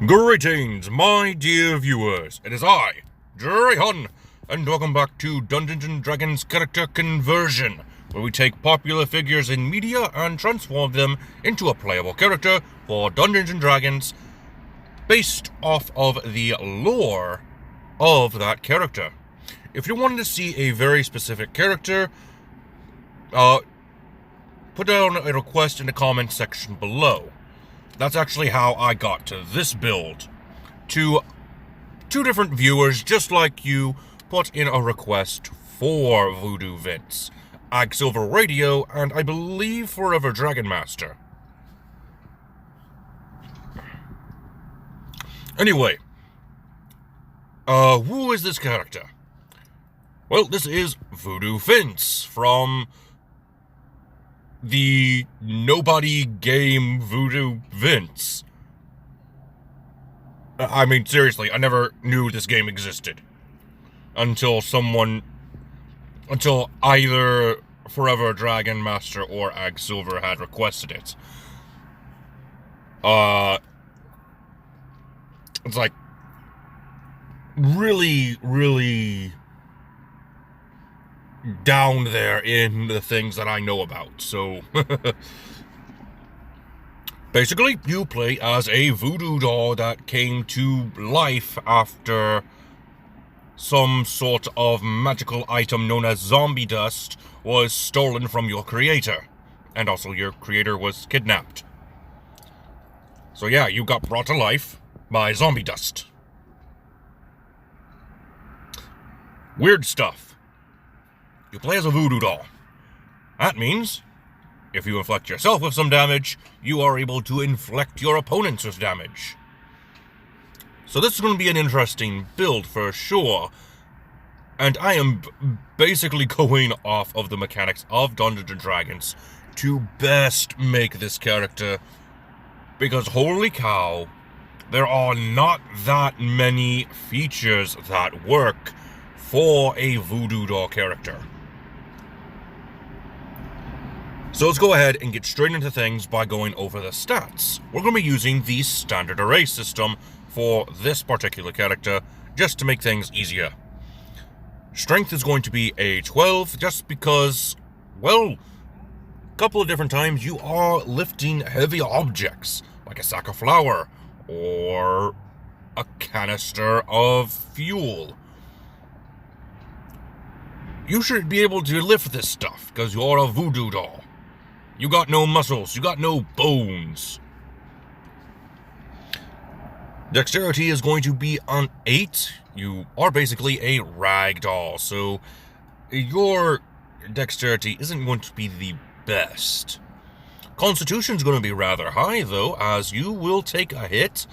Greetings, my dear viewers. It is I, Drayhun, and welcome back to Dungeons & Dragons Character Conversion, where we take popular figures in media and transform them into a playable character for Dungeons & Dragons based off of the lore of that character. If you wanted to see a very specific character, put down a request in the comment section below. That's actually how I got to this build. To two different viewers, just like you, put in a request for Voodoo Vince, Ag Silver Radio, and I believe Forever Dragon Master. Anyway, who is this character? Well, this is Voodoo Vince from the nobody game Voodoo Vince. I mean, seriously, I never knew this game existed until either Forever Dragon Master or Ag Silver had requested it. It's like really down there in the things that I know about, so basically you play as a voodoo doll that came to life after some sort of magical item known as zombie dust was stolen from your creator, and also your creator was kidnapped. So yeah, you got brought to life by zombie dust. Weird stuff. You play as a voodoo doll. That means, if you inflict yourself with some damage, you are able to inflict your opponents with damage. So this is going to be an interesting build for sure. And I am basically going off of the mechanics of Dungeons & Dragons to best make this character. Because holy cow, there are not that many features that work for a voodoo doll character. So let's go ahead and get straight into things by going over the stats. We're going to be using the standard array system for this particular character, just to make things easier. Strength is going to be a 12, just because, well, a couple of different times you are lifting heavy objects, like a sack of flour, or a canister of fuel. You should be able to lift this stuff, because you're a voodoo doll. You got no muscles, you got no bones. Dexterity is going to be an 8. You are basically a rag doll, so your dexterity isn't going to be the best. Constitution's going to be rather high, though, as you will take a hit,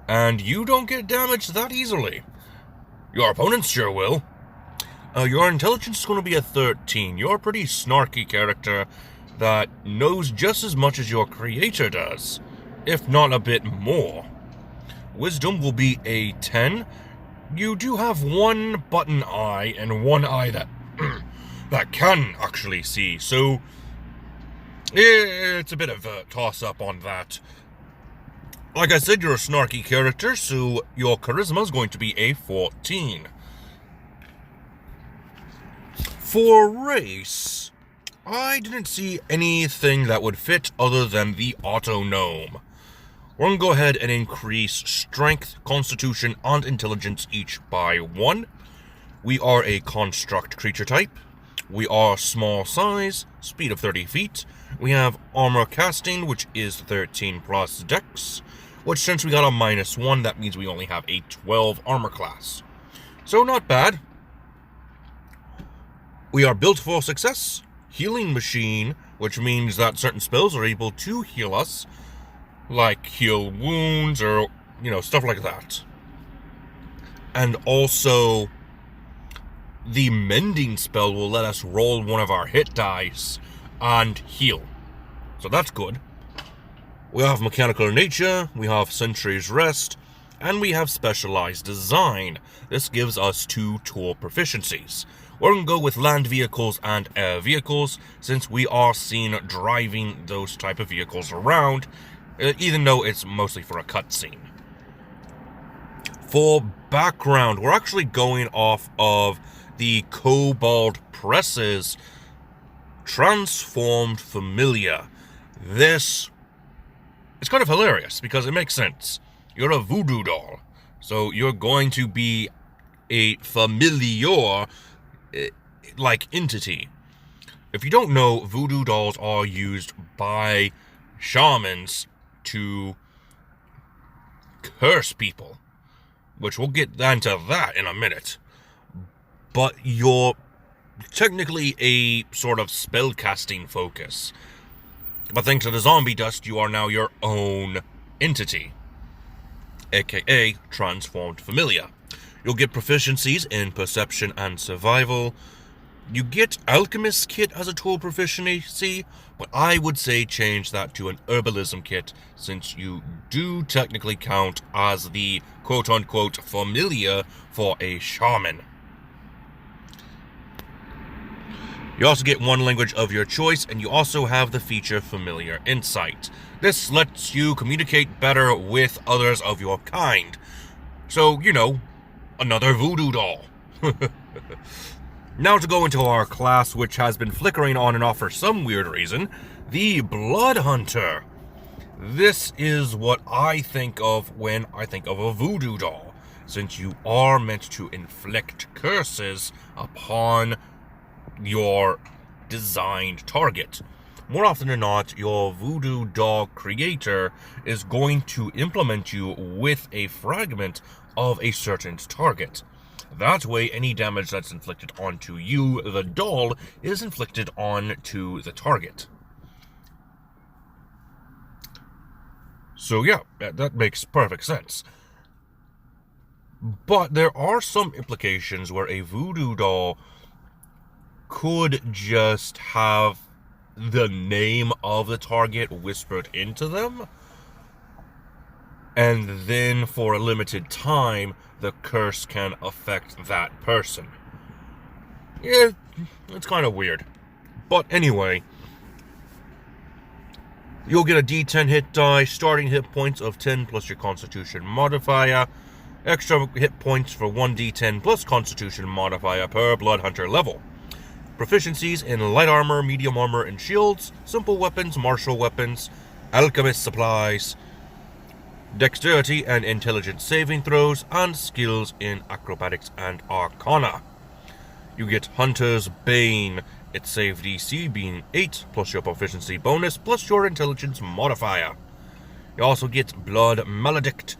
and you don't get damaged that easily. Your opponents sure will. Your intelligence is going to be a 13. You're a pretty snarky character that knows just as much as your creator does, if not a bit more. Wisdom will be a 10. You do have one button eye and one eye that that can actually see, so it's a bit of a toss-up on that. Like I said, you're a snarky character, so your charisma is going to be a 14. For race, I didn't see anything that would fit other than the Autognome. We're going to go ahead and increase strength, constitution, and intelligence each by 1. We are a construct creature type. We are small size, speed of 30 feet. We have armor casting, which is 13 plus dex, which since we got a -1, that means we only have a 12 armor class. So not bad. We are built for success. Healing machine, which means that certain spells are able to heal us, like heal wounds or, stuff like that. And also, the mending spell will let us roll one of our hit dice and heal. So that's good. We have mechanical nature, we have Sentry's Rest, and we have specialized design. This gives us 2 tool proficiencies. We're going to go with land vehicles and air vehicles, since we are seen driving those type of vehicles around, even though it's mostly for a cutscene. For background, we're actually going off of the Kobold Press's Transformed Familiar. This is kind of hilarious because it makes sense. You're a voodoo doll, so you're going to be a familiar like entity. If you don't know, voodoo dolls are used by shamans to curse people, which we'll get into that in a minute. But you're technically a sort of spellcasting focus. But thanks to the zombie dust, you are now your own entity, aka Transformed Familiar. You'll get proficiencies in Perception and Survival. You get Alchemist Kit as a tool proficiency, but I would say change that to an Herbalism Kit, since you do technically count as the quote-unquote familiar for a shaman. You also get one language of your choice, and you also have the feature Familiar Insight. This lets you communicate better with others of your kind. So, you know, another voodoo doll. Now to go into our class, which has been flickering on and off for some weird reason, the Blood Hunter. This is what I think of when I think of a voodoo doll, since you are meant to inflict curses upon your designed target. More often than not, your voodoo doll creator is going to implement you with a fragment of a certain target. That way, any damage that's inflicted onto you, the doll, is inflicted onto the target. So yeah, that makes perfect sense. But there are some implications where a voodoo doll could just have the name of the target whispered into them, and then for a limited time, the curse can affect that person. Yeah, it's kind of weird. But anyway, you'll get a D10 hit die, starting hit points of 10 plus your Constitution modifier, extra hit points for 1d10 plus Constitution modifier per Blood Hunter level. Proficiencies in light armor, medium armor, and shields, simple weapons, martial weapons, alchemist supplies, dexterity and intelligence saving throws, and skills in acrobatics and arcana. You get Hunter's Bane, its save DC being 8, plus your proficiency bonus, plus your intelligence modifier. You also get Blood Maledict.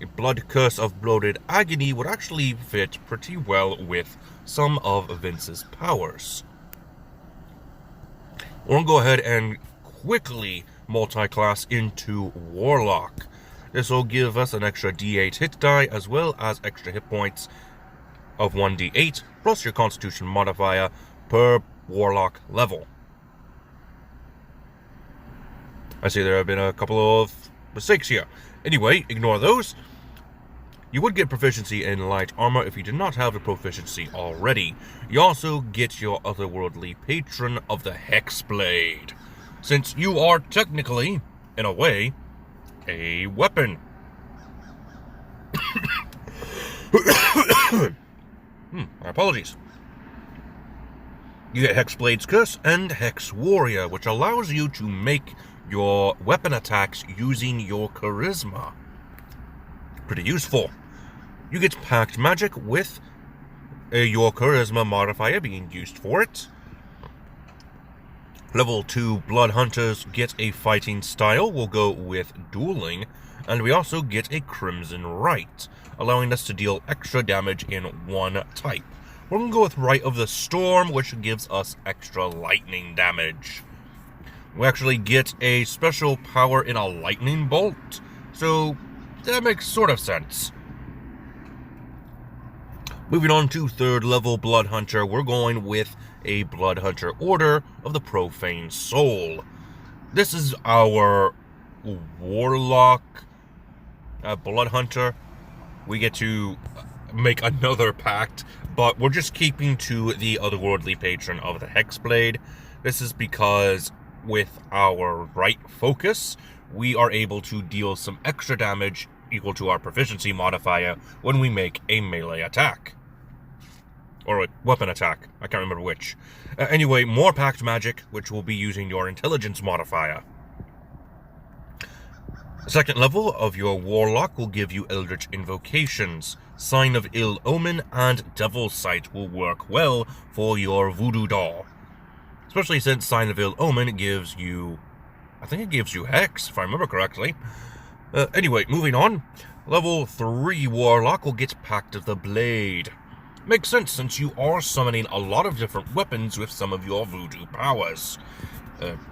A Blood Curse of Bloated Agony would actually fit pretty well with some of Vince's powers. We're going to go ahead and quickly multi-class into Warlock. This will give us an extra D8 hit die, as well as extra hit points of 1d8, plus your Constitution modifier per Warlock level. I see there have been a couple of mistakes here. Anyway, ignore those. You would get proficiency in light armor if you did not have the proficiency already. You also get your otherworldly patron of the Hexblade, since you are technically, in a way, a weapon. My apologies. You get Hexblade's Curse and Hex Warrior, which allows you to make your weapon attacks using your charisma. Pretty useful. You get Pact Magic with your charisma modifier being used for it. Level 2 Blood Hunters get a fighting style. We'll go with dueling. And we also get a Crimson Rite, allowing us to deal extra damage in one type. We're going to go with Rite of the Storm, which gives us extra lightning damage. We actually get a special power in a lightning bolt, so that makes sort of sense. Moving on to 3rd level Blood Hunter, we're going with a Blood Hunter Order of the Profane Soul. This is our Warlock Blood Hunter. We get to make another pact, but we're just keeping to the otherworldly patron of the Hexblade. This is because with our right focus, we are able to deal some extra damage equal to our proficiency modifier when we make a melee attack. Or a weapon attack, I can't remember which. Anyway, more packed magic, which will be using your intelligence modifier. The second level of your Warlock will give you Eldritch Invocations. Sign of Ill Omen and Devil's Sight will work well for your Voodoo doll. Especially since Sign of Ill Omen gives you... I think it gives you Hex, if I remember correctly. Anyway, moving on. Level 3 Warlock will get Pact of the Blade. Makes sense since you are summoning a lot of different weapons with some of your voodoo powers.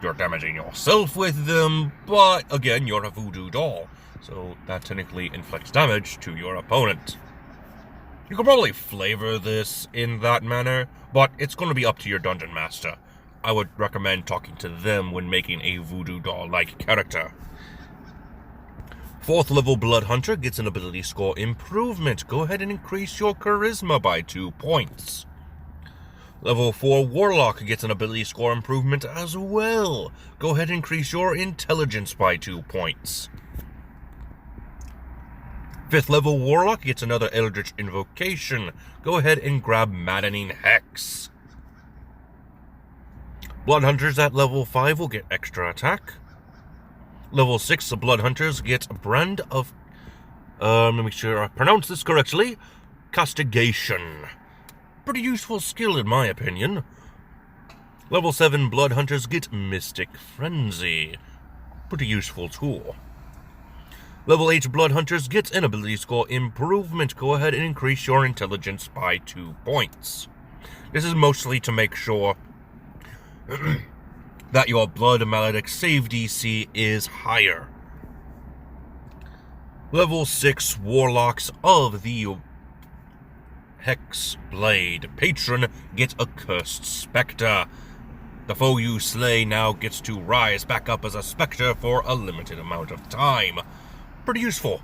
You're damaging yourself with them, but again, you're a voodoo doll, so that technically inflicts damage to your opponent. You can probably flavor this in that manner, but it's going to be up to your dungeon master. I would recommend talking to them when making a voodoo doll-like character. 4th level Blood Hunter gets an ability score improvement. Go ahead and increase your charisma by 2 points. Level 4 Warlock gets an ability score improvement as well. Go ahead and increase your intelligence by 2 points. 5th level Warlock gets another Eldritch Invocation. Go ahead and grab Maddening Hex. Blood Hunters at level 5 will get extra attack. Level 6 Blood Hunters get Brand of... let me make sure I pronounce this correctly. Castigation. Pretty useful skill in my opinion. Level 7 Blood Hunters get Mystic Frenzy. Pretty useful tool. Level 8 Blood Hunters get an ability score improvement. Go ahead and increase your intelligence by 2 points. This is mostly to make sure that your Blood Maledict save DC is higher. Level 6 Warlocks of the Hexblade Patron get a Cursed Spectre. The foe you slay now gets to rise back up as a spectre for a limited amount of time. Pretty useful.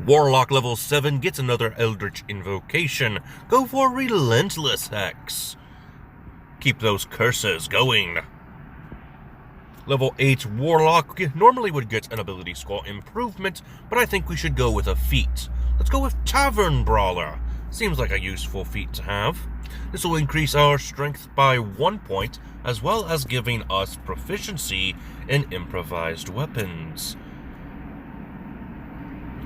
Warlock level 7 gets another Eldritch Invocation. Go for Relentless Hex. Keep those curses going. Level 8 Warlock normally would get an ability score improvement, but I think we should go with a feat. Let's go with Tavern Brawler. Seems like a useful feat to have. This will increase our strength by 1 point, as well as giving us proficiency in improvised weapons.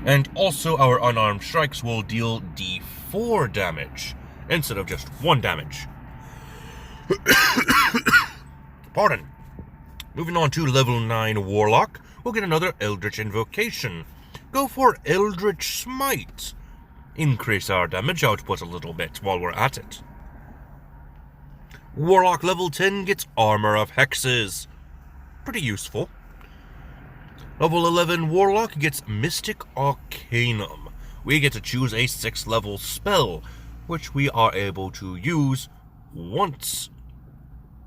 And also our unarmed strikes will deal D4 damage, instead of just 1 damage. Pardon. Moving on to level 9 Warlock, we'll get another Eldritch Invocation. Go for Eldritch Smite. Increase our damage output a little bit while we're at it. Warlock level 10 gets Armor of Hexes. Pretty useful. Level 11 Warlock gets Mystic Arcanum. We get to choose a 6th level spell, which we are able to use once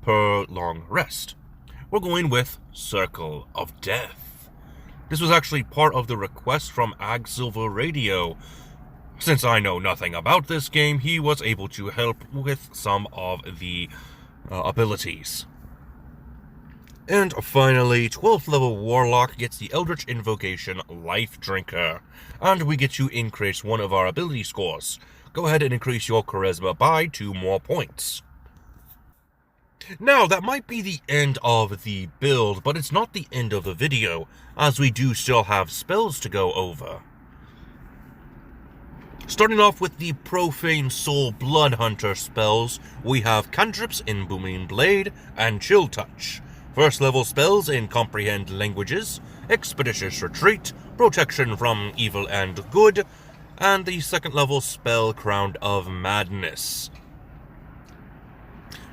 per long rest. We're going with Circle of Death. This was actually part of the request from Ag Silver Radio. Since I know nothing about this game, he was able to help with some of the abilities. And finally, 12th level Warlock gets the Eldritch Invocation Life Drinker, and we get to increase one of our ability scores. Go ahead and increase your charisma by 2 more points. Now, that might be the end of the build, but it's not the end of the video, as we do still have spells to go over. Starting off with the Profane Soul Blood Hunter spells, we have Cantrips in Booming Blade and Chill Touch. First level spells in Comprehend Languages, Expeditious Retreat, Protection from Evil and Good, and the second level spell Crown of Madness.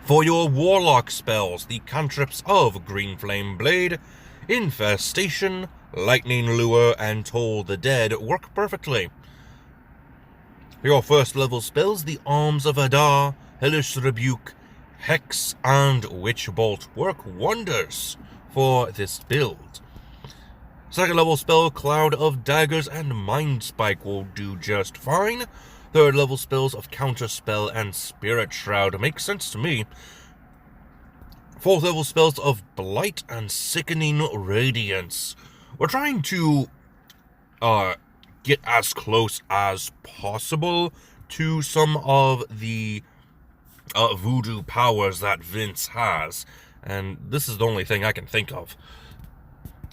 For your Warlock spells, the cantrips of Green Flame Blade, Infestation, Lightning Lure, and Toll the Dead work perfectly. For your first level spells, the Arms of Adar, Hellish Rebuke, Hex, and Witch Bolt work wonders for this build. Second level spell, Cloud of Daggers and Mind Spike will do just fine. Third level spells of Counterspell and Spirit Shroud make sense to me. Fourth level spells of Blight and Sickening Radiance. We're trying to get as close as possible to some of the voodoo powers that Vince has, and this is the only thing I can think of.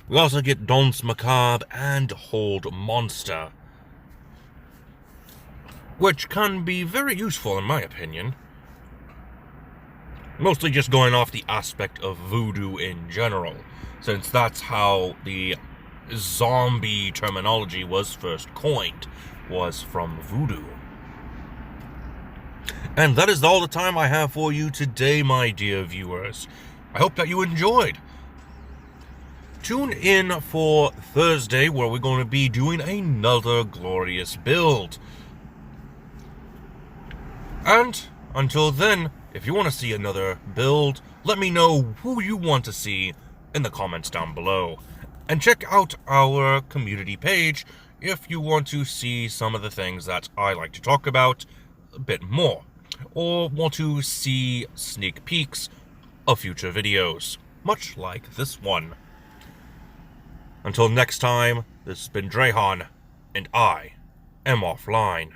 We also get Danse Macabre and Hold Monster, which can be very useful in my opinion. Mostly just going off the aspect of voodoo in general, since that's how the zombie terminology was first coined, was from voodoo. And that is all the time I have for you today, my dear viewers. I hope that you enjoyed. Tune in for Thursday, where we're going to be doing another glorious build. And until then, if you want to see another build, let me know who you want to see in the comments down below. And check out our community page if you want to see some of the things that I like to talk about a bit more, or want to see sneak peeks of future videos, much like this one. Until next time, this has been Drehan, and I am offline.